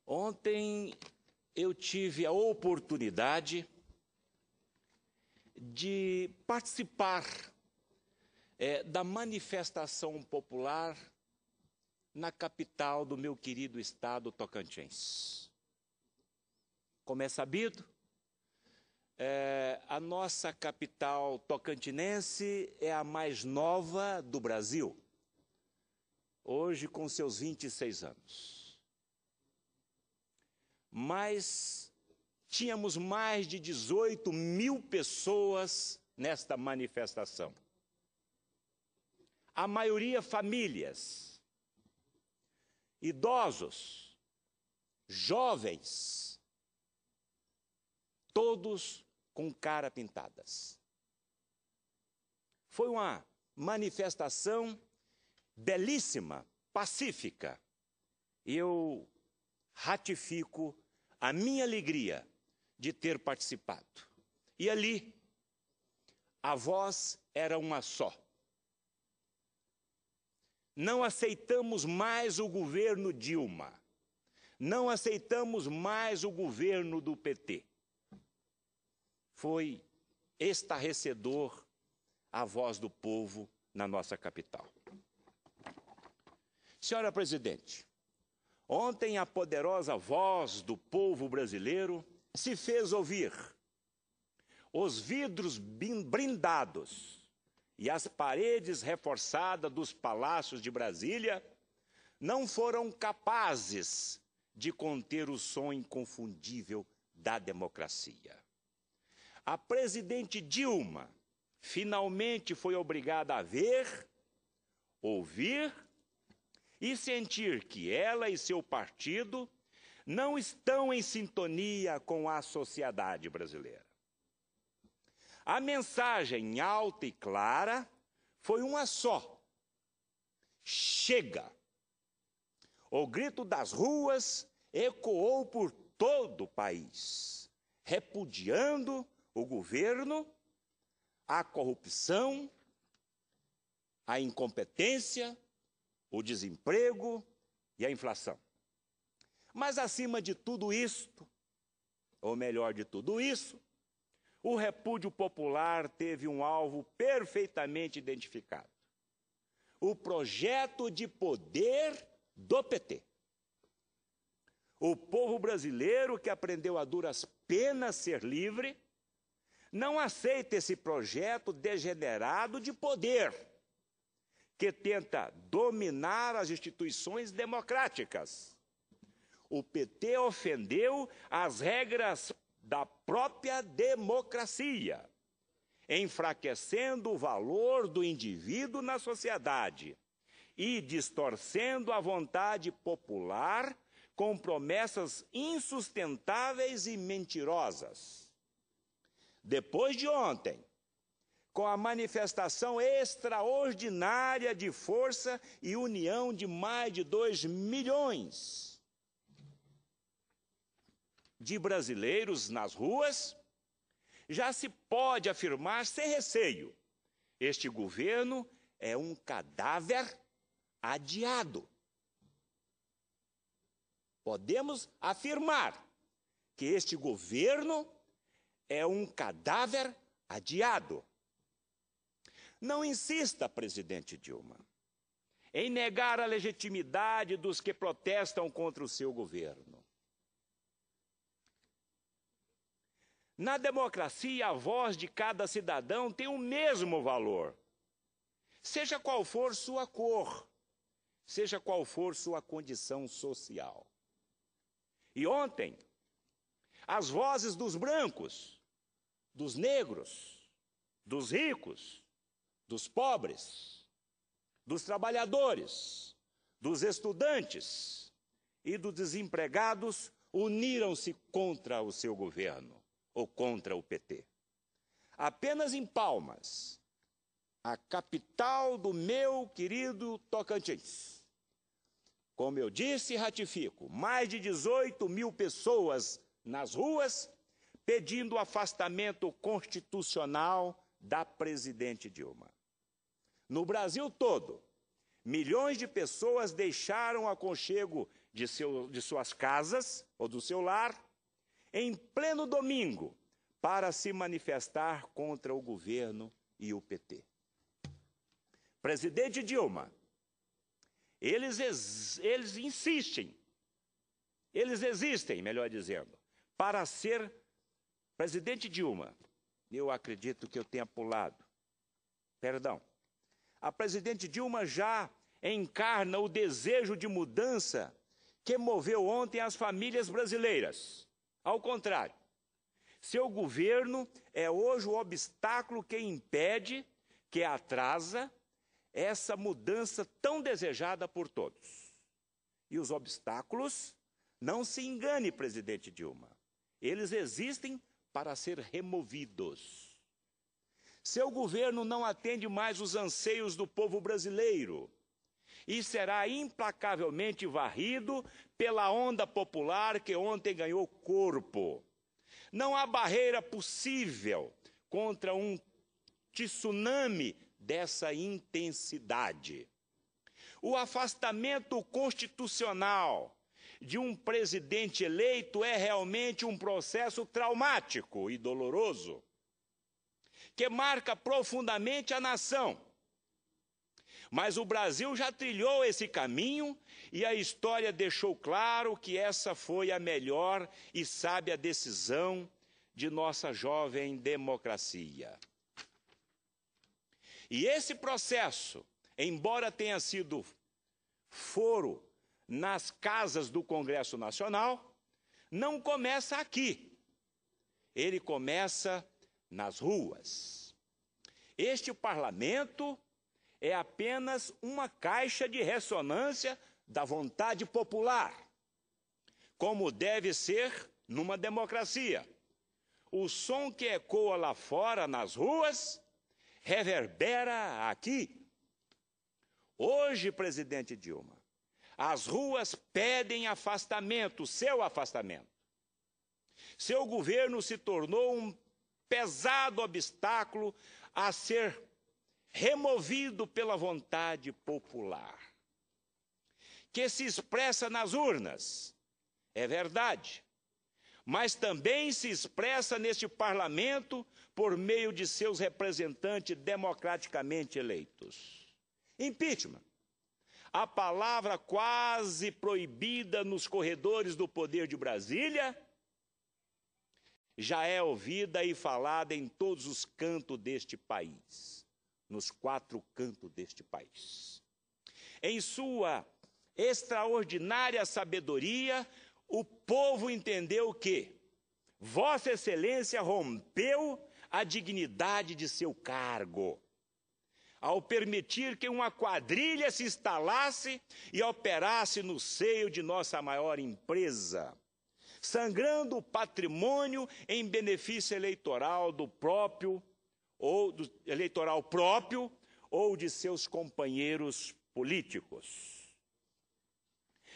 Ontem eu tive a oportunidade de participar da manifestação popular na capital do meu querido estado Tocantins. Como é sabido, a nossa capital tocantinense é a mais nova do Brasil, hoje com seus 26 anos. Mas tínhamos mais de 18 mil pessoas nesta manifestação. A maioria famílias, idosos, jovens, todos com cara pintadas. Foi uma manifestação belíssima, pacífica. Eu ratifico a minha alegria de ter participado. E ali, a voz era uma só. Não aceitamos mais o governo Dilma. Não aceitamos mais o governo do PT. Foi estarrecedor a voz do povo na nossa capital. Senhora Presidente, ontem a poderosa voz do povo brasileiro se fez ouvir. Os vidros blindados e as paredes reforçadas dos palácios de Brasília não foram capazes de conter o som inconfundível da democracia. A presidente Dilma finalmente foi obrigada a ver, ouvir e sentir que ela e seu partido não estão em sintonia com a sociedade brasileira. A mensagem alta e clara foi uma só: chega! O grito das ruas ecoou por todo o país, repudiando o governo, a corrupção, a incompetência, o desemprego e a inflação. Mas, acima de tudo isto, ou melhor de tudo isso, o repúdio popular teve um alvo perfeitamente identificado: o projeto de poder do PT. O povo brasileiro, que aprendeu a duras penas ser livre, não aceita esse projeto degenerado de poder, que tenta dominar as instituições democráticas. O PT ofendeu as regras da própria democracia, enfraquecendo o valor do indivíduo na sociedade e distorcendo a vontade popular com promessas insustentáveis e mentirosas. Depois de ontem, com a manifestação extraordinária de força e união de mais de 2 milhões de brasileiros nas ruas, já se pode afirmar sem receio: este governo é um cadáver adiado. Podemos afirmar que este governo é um cadáver adiado. Não insista, presidente Dilma, em negar a legitimidade dos que protestam contra o seu governo. Na democracia, a voz de cada cidadão tem o mesmo valor, seja qual for sua cor, seja qual for sua condição social. E ontem, as vozes dos brancos, dos negros, dos ricos, dos pobres, dos trabalhadores, dos estudantes e dos desempregados uniram-se contra o seu governo, ou contra o PT. Apenas em Palmas, a capital do meu querido Tocantins, como eu disse e ratifico, mais de 18 mil pessoas nas ruas pedindo o afastamento constitucional da presidente Dilma. No Brasil todo, milhões de pessoas deixaram o aconchego de suas casas ou do seu lar, em pleno domingo, para se manifestar contra o governo e o PT. Presidente Dilma, eles existem, melhor dizendo, para ser presidente Dilma. Eu acredito que eu tenha pulado. Perdão. A presidente Dilma já encarna o desejo de mudança que moveu ontem as famílias brasileiras. Ao contrário, seu governo é hoje o obstáculo que impede, que atrasa essa mudança tão desejada por todos. E os obstáculos, não se engane, presidente Dilma, eles existem para ser removidos. Seu governo não atende mais os anseios do povo brasileiro e será implacavelmente varrido pela onda popular que ontem ganhou corpo. Não há barreira possível contra um tsunami dessa intensidade. O afastamento constitucional de um presidente eleito é realmente um processo traumático e doloroso, que marca profundamente a nação. Mas o Brasil já trilhou esse caminho e a história deixou claro que essa foi a melhor e sábia decisão de nossa jovem democracia. E esse processo, embora tenha sido foro nas casas do Congresso Nacional, não começa aqui. Ele começa nas ruas. Este parlamento é apenas uma caixa de ressonância da vontade popular, como deve ser numa democracia. O som que ecoa lá fora nas ruas reverbera aqui. Hoje, presidente Dilma, as ruas pedem afastamento, seu afastamento. Seu governo se tornou um pesado obstáculo a ser removido pela vontade popular, que se expressa nas urnas, é verdade, mas também se expressa neste parlamento por meio de seus representantes democraticamente eleitos. Impeachment, a palavra quase proibida nos corredores do poder de Brasília, já é ouvida e falada em todos os cantos deste país, nos 4 cantos deste país. Em sua extraordinária sabedoria, o povo entendeu que Vossa Excelência rompeu a dignidade de seu cargo, ao permitir que uma quadrilha se instalasse e operasse no seio de nossa maior empresa, sangrando o patrimônio em benefício eleitoral próprio ou de seus companheiros políticos.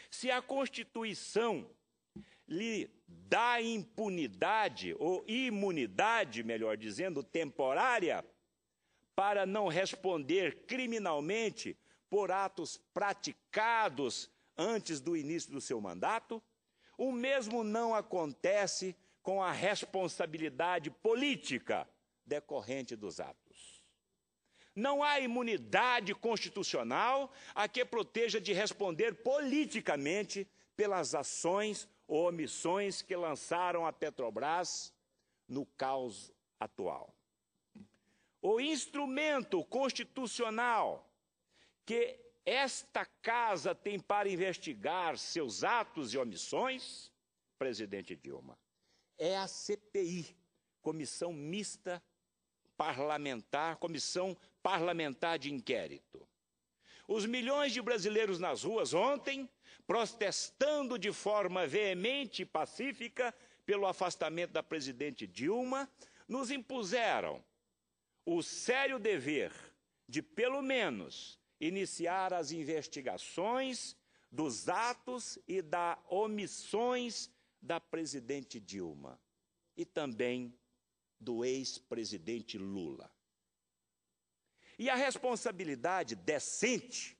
Se a Constituição lhe dá impunidade, ou imunidade, melhor dizendo, temporária, para não responder criminalmente por atos praticados antes do início do seu mandato, o mesmo não acontece com a responsabilidade política decorrente dos atos. Não há imunidade constitucional a que proteja de responder politicamente pelas ações ou omissões que lançaram a Petrobras no caos atual. O instrumento constitucional que esta casa tem para investigar seus atos e omissões, presidente Dilma, é a CPI, Comissão Mista Parlamentar, Comissão Parlamentar de Inquérito. Os milhões de brasileiros nas ruas ontem, protestando de forma veemente e pacífica pelo afastamento da presidente Dilma, nos impuseram o sério dever de, pelo menos, iniciar as investigações dos atos e das omissões da presidente Dilma e também do ex-presidente Lula. E a responsabilidade decente,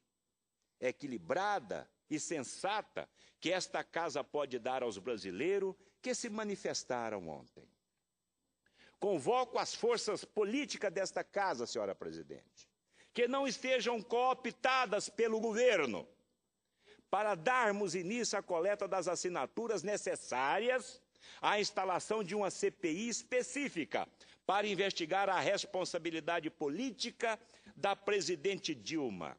equilibrada e sensata que esta casa pode dar aos brasileiros que se manifestaram ontem. Convoco as forças políticas desta casa, senhora presidente, que não estejam cooptadas pelo governo, para darmos início à coleta das assinaturas necessárias à instalação de uma CPI específica para investigar a responsabilidade política da presidente Dilma.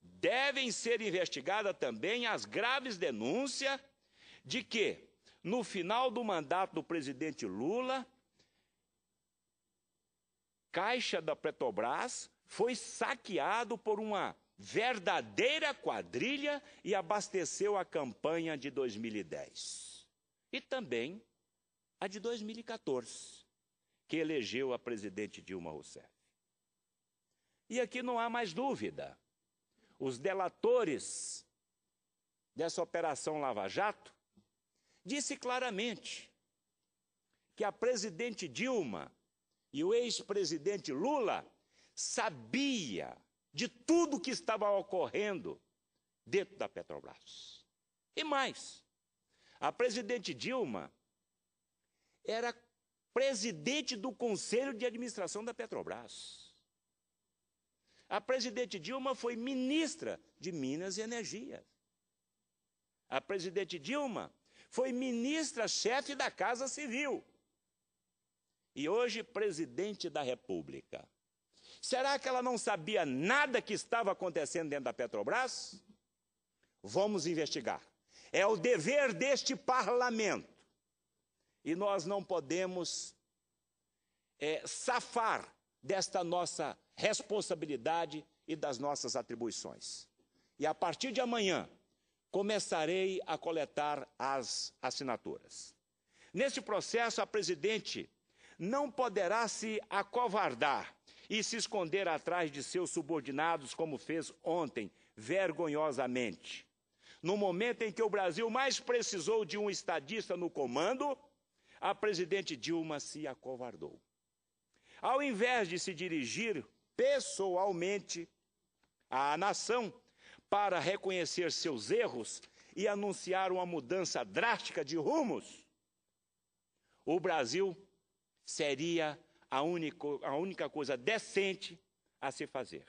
Devem ser investigadas também as graves denúncias de que, no final do mandato do presidente Lula, Caixa da Petrobras foi saqueado por uma verdadeira quadrilha e abasteceu a campanha de 2010. E também a de 2014, que elegeu a presidente Dilma Rousseff. E aqui não há mais dúvida. Os delatores dessa Operação Lava Jato disse claramente que a presidente Dilma e o ex-presidente Lula sabia de tudo que estava ocorrendo dentro da Petrobras. E mais, a presidente Dilma era presidente do Conselho de Administração da Petrobras. A presidente Dilma foi ministra de Minas e Energia. A presidente Dilma foi ministra-chefe da Casa Civil. E hoje, presidente da República. Será que ela não sabia nada que estava acontecendo dentro da Petrobras? Vamos investigar. É o dever deste parlamento. E nós não podemos safar desta nossa responsabilidade e das nossas atribuições. E a partir de amanhã, começarei a coletar as assinaturas. Neste processo, a presidente não poderá se acovardar e se esconder atrás de seus subordinados, como fez ontem, vergonhosamente. No momento em que o Brasil mais precisou de um estadista no comando, a presidente Dilma se acovardou. Ao invés de se dirigir pessoalmente à nação para reconhecer seus erros e anunciar uma mudança drástica de rumos, o Brasil seria a única coisa decente a se fazer.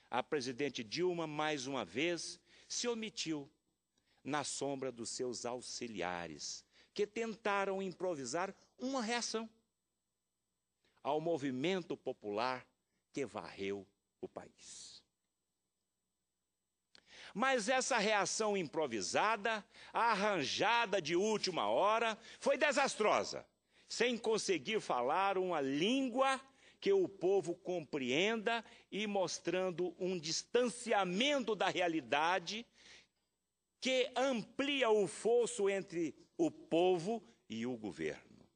A presidente Dilma, mais uma vez, se omitiu na sombra dos seus auxiliares, que tentaram improvisar uma reação ao movimento popular que varreu o país. Mas essa reação improvisada, arranjada de última hora, foi desastrosa, sem conseguir falar uma língua que o povo compreenda e mostrando um distanciamento da realidade que amplia o fosso entre o povo e o governo.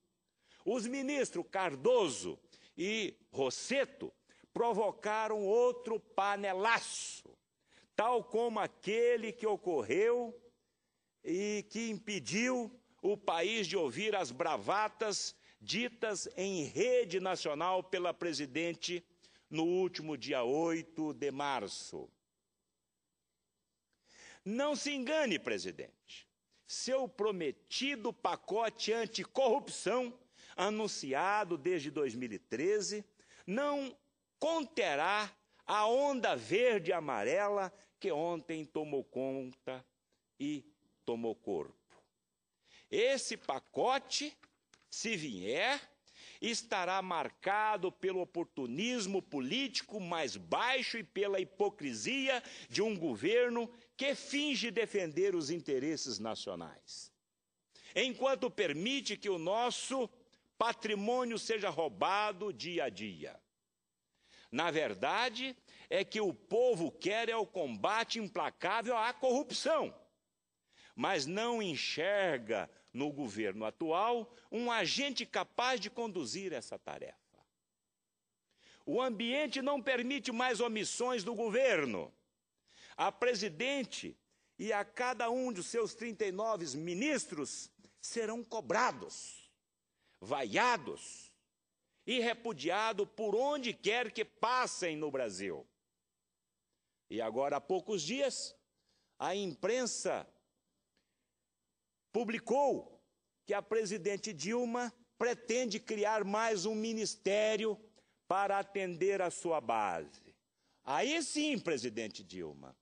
Os ministros Cardoso e Rossetto provocaram outro panelaço, tal como aquele que ocorreu e que impediu o país de ouvir as bravatas ditas em rede nacional pela presidente no último dia 8 de março. Não se engane, presidente. Seu prometido pacote anticorrupção, anunciado desde 2013, não conterá a onda verde e amarela que ontem tomou conta e tomou corpo. Esse pacote, se vier, estará marcado pelo oportunismo político mais baixo e pela hipocrisia de um governo que finge defender os interesses nacionais, enquanto permite que o nosso patrimônio seja roubado dia a dia. Na verdade, é que o povo quer o combate implacável à corrupção, mas não enxerga no governo atual um agente capaz de conduzir essa tarefa. O ambiente não permite mais omissões do governo. A presidente e a cada um de seus 39 ministros serão cobrados, vaiados e repudiados por onde quer que passem no Brasil. E agora, há poucos dias, a imprensa publicou que a presidente Dilma pretende criar mais um ministério para atender a sua base. Aí sim, presidente Dilma,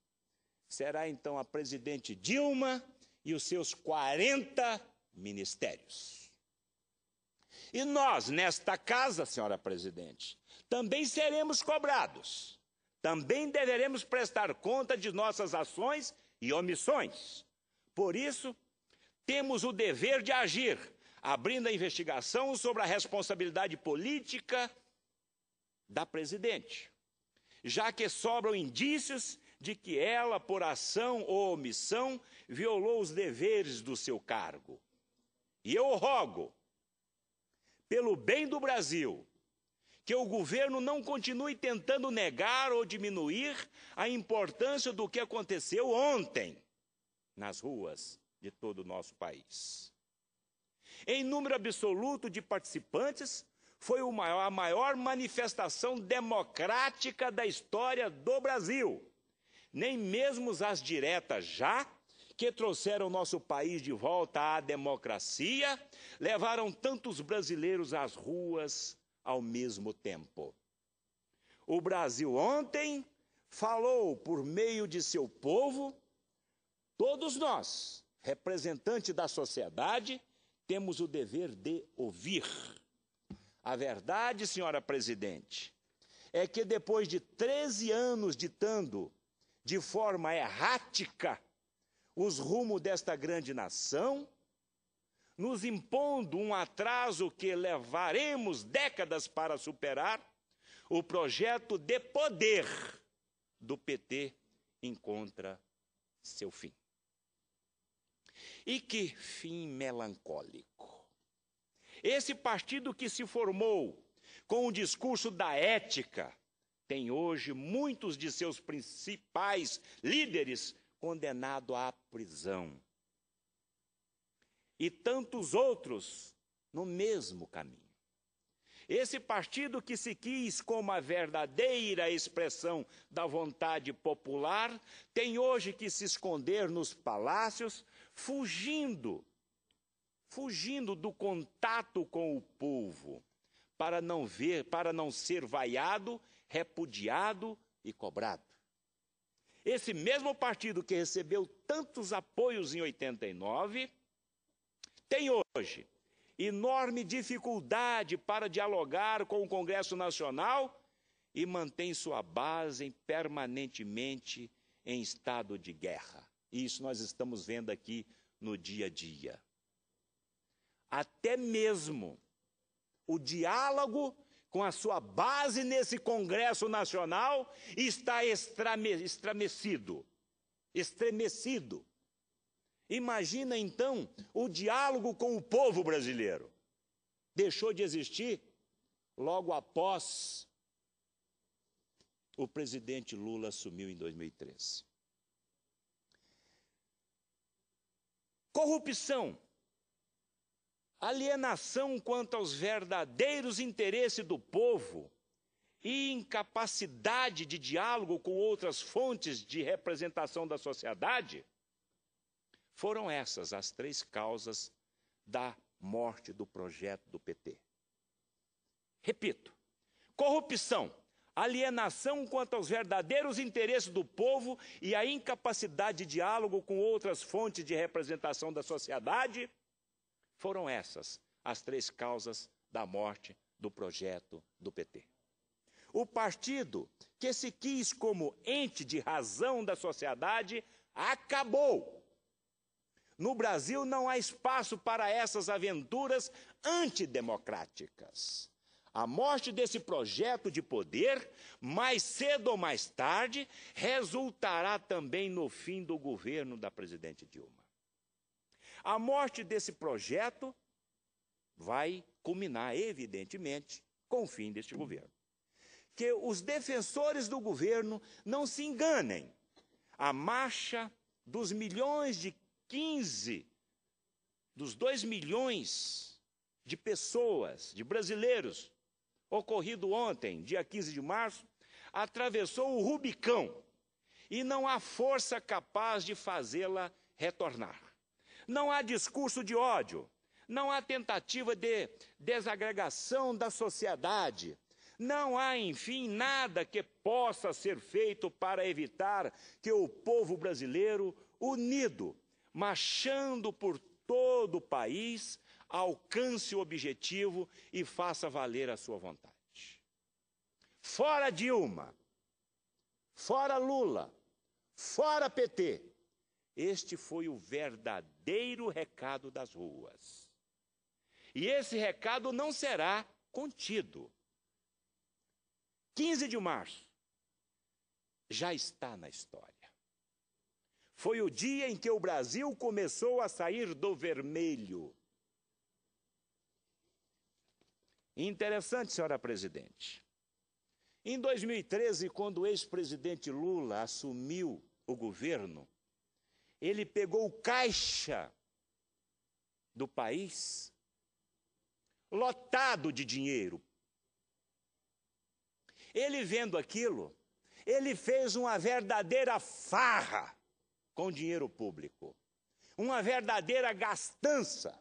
será então a presidente Dilma e os seus 40 ministérios. E nós, nesta casa, senhora presidente, também seremos cobrados. Também deveremos prestar conta de nossas ações e omissões. Por isso, temos o dever de agir, abrindo a investigação sobre a responsabilidade política da presidente, já que sobram indícios de que ela, por ação ou omissão, violou os deveres do seu cargo. E eu rogo, pelo bem do Brasil, que o governo não continue tentando negar ou diminuir a importância do que aconteceu ontem nas ruas de todo o nosso país. Em número absoluto de participantes, foi a maior manifestação democrática da história do Brasil. Nem mesmo as diretas já, que trouxeram nosso país de volta à democracia, levaram tantos brasileiros às ruas ao mesmo tempo. O Brasil ontem falou por meio de seu povo. Todos nós, representantes da sociedade, temos o dever de ouvir. A verdade, senhora presidente, é que depois de 13 anos ditando de forma errática os rumos desta grande nação, nos impondo um atraso que levaremos décadas para superar, o projeto de poder do PT encontra seu fim. E que fim melancólico! Esse partido que se formou com o discurso da ética tem hoje muitos de seus principais líderes condenados à prisão. E tantos outros no mesmo caminho. Esse partido que se quis como a verdadeira expressão da vontade popular, tem hoje que se esconder nos palácios, fugindo do contato com o povo, para não ser vaiado, repudiado e cobrado. Esse mesmo partido que recebeu tantos apoios em 89, tem hoje enorme dificuldade para dialogar com o Congresso Nacional e mantém sua base permanentemente em estado de guerra. Isso nós estamos vendo aqui no dia a dia. Até mesmo o diálogo com a sua base nesse Congresso Nacional está estremecido. Imagina, então, o diálogo com o povo brasileiro. Deixou de existir logo após o presidente Lula assumiu em 2013. Corrupção, alienação quanto aos verdadeiros interesses do povo e incapacidade de diálogo com outras fontes de representação da sociedade, foram essas as 3 causas da morte do projeto do PT. Repito, corrupção, alienação quanto aos verdadeiros interesses do povo e a incapacidade de diálogo com outras fontes de representação da sociedade, foram essas as 3 causas da morte do projeto do PT. O partido que se quis como ente de razão da sociedade acabou. No Brasil não há espaço para essas aventuras antidemocráticas. A morte desse projeto de poder, mais cedo ou mais tarde, resultará também no fim do governo da presidente Dilma. A morte desse projeto vai culminar, evidentemente, com o fim deste governo. Que os defensores do governo não se enganem. A marcha dos milhões de 15, dos 2 milhões de pessoas, de brasileiros, ocorrido ontem, dia 15 de março, atravessou o Rubicão e não há força capaz de fazê-la retornar. Não há discurso de ódio, não há tentativa de desagregação da sociedade, não há, enfim, nada que possa ser feito para evitar que o povo brasileiro, unido, marchando por todo o país, alcance o objetivo e faça valer a sua vontade. Fora Dilma, fora Lula, fora PT. Este foi o verdadeiro recado das ruas. E esse recado não será contido. 15 de março já está na história. Foi o dia em que o Brasil começou a sair do vermelho. Interessante, senhora presidente. Em 2013, quando o ex-presidente Lula assumiu o governo, ele pegou o caixa do país lotado de dinheiro. Ele vendo aquilo, ele fez uma verdadeira farra com dinheiro público, uma verdadeira gastança.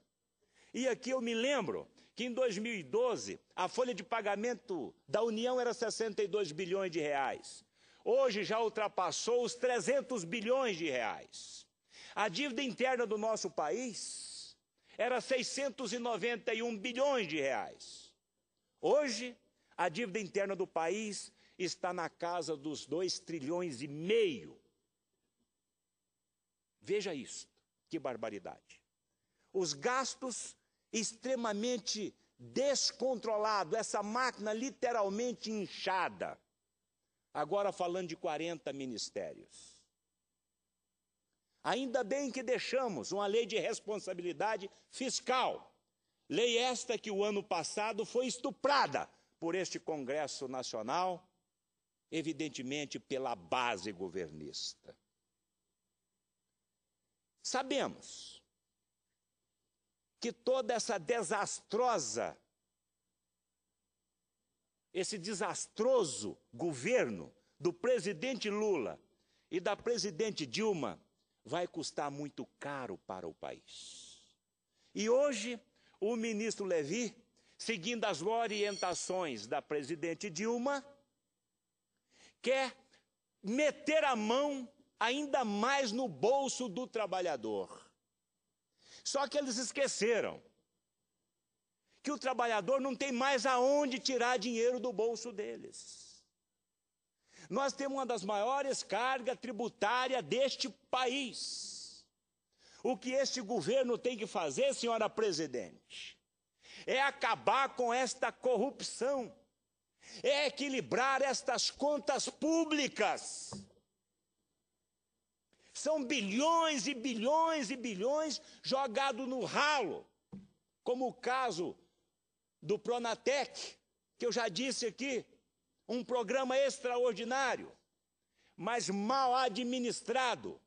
E aqui eu me lembro que em 2012 a folha de pagamento da União era 62 bilhões de reais. Hoje já ultrapassou os 300 bilhões de reais. A dívida interna do nosso país era 691 bilhões de reais. Hoje, a dívida interna do país está na casa dos 2,5 trilhões. Veja isso, que barbaridade. Os gastos extremamente descontrolados, essa máquina literalmente inchada. Agora falando de 40 ministérios. Ainda bem que deixamos uma lei de responsabilidade fiscal. Lei esta que o ano passado foi estuprada por este Congresso Nacional, evidentemente pela base governista. Sabemos que toda esse desastroso governo do presidente Lula e da presidente Dilma vai custar muito caro para o país. E hoje, o ministro Levi, seguindo as orientações da presidente Dilma, quer meter a mão ainda mais no bolso do trabalhador. Só que eles esqueceram que o trabalhador não tem mais aonde tirar dinheiro do bolso deles. Nós temos uma das maiores cargas tributárias deste país. O que este governo tem que fazer, senhora presidente, é acabar com esta corrupção, é equilibrar estas contas públicas. São bilhões e bilhões e bilhões jogados no ralo, como o caso do Pronatec, que eu já disse aqui, um programa extraordinário, mas mal administrado.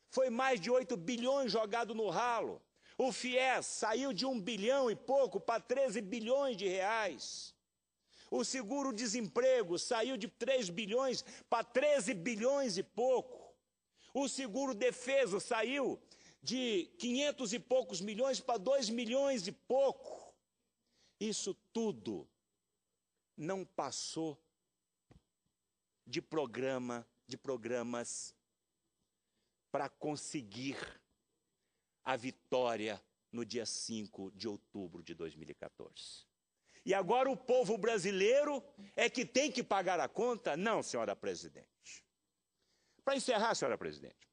Foi mais de 8 bilhões jogado no ralo. O FIES saiu de 1 bilhão e pouco para 13 bilhões de reais. O seguro-desemprego saiu de 3 bilhões para 13 bilhões e pouco. O seguro-defeso saiu de 500 e poucos milhões para 2 milhões e pouco. Isso tudo não passou de programas para conseguir a vitória no dia 5 de outubro de 2014. E agora o povo brasileiro é que tem que pagar a conta? Não, senhora presidente. Para encerrar, senhora presidente,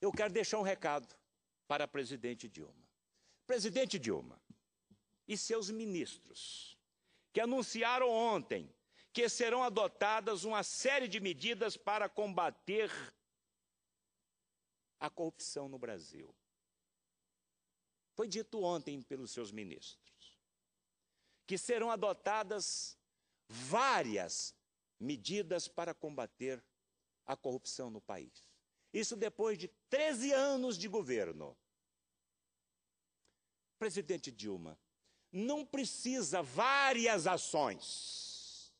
eu quero deixar um recado para a presidente Dilma. Presidente Dilma e seus ministros, que anunciaram ontem que serão adotadas uma série de medidas para combater a corrupção no Brasil. Foi dito ontem pelos seus ministros que serão adotadas várias medidas para combater a corrupção no país. Isso depois de 13 anos de governo. Presidente Dilma, não precisa várias ações.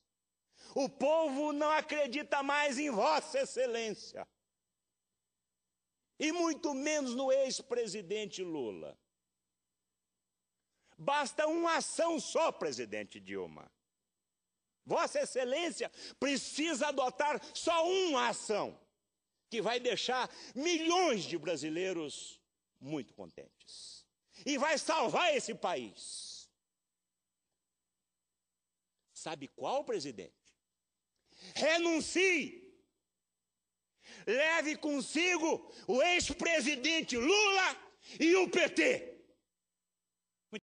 O povo não acredita mais em Vossa Excelência. E muito menos no ex-presidente Lula. Basta uma ação só, presidente Dilma. Vossa Excelência precisa adotar só uma ação, que vai deixar milhões de brasileiros muito contentes. E vai salvar esse país. Sabe qual, presidente? Renuncie. Leve consigo o ex-presidente Lula e o PT.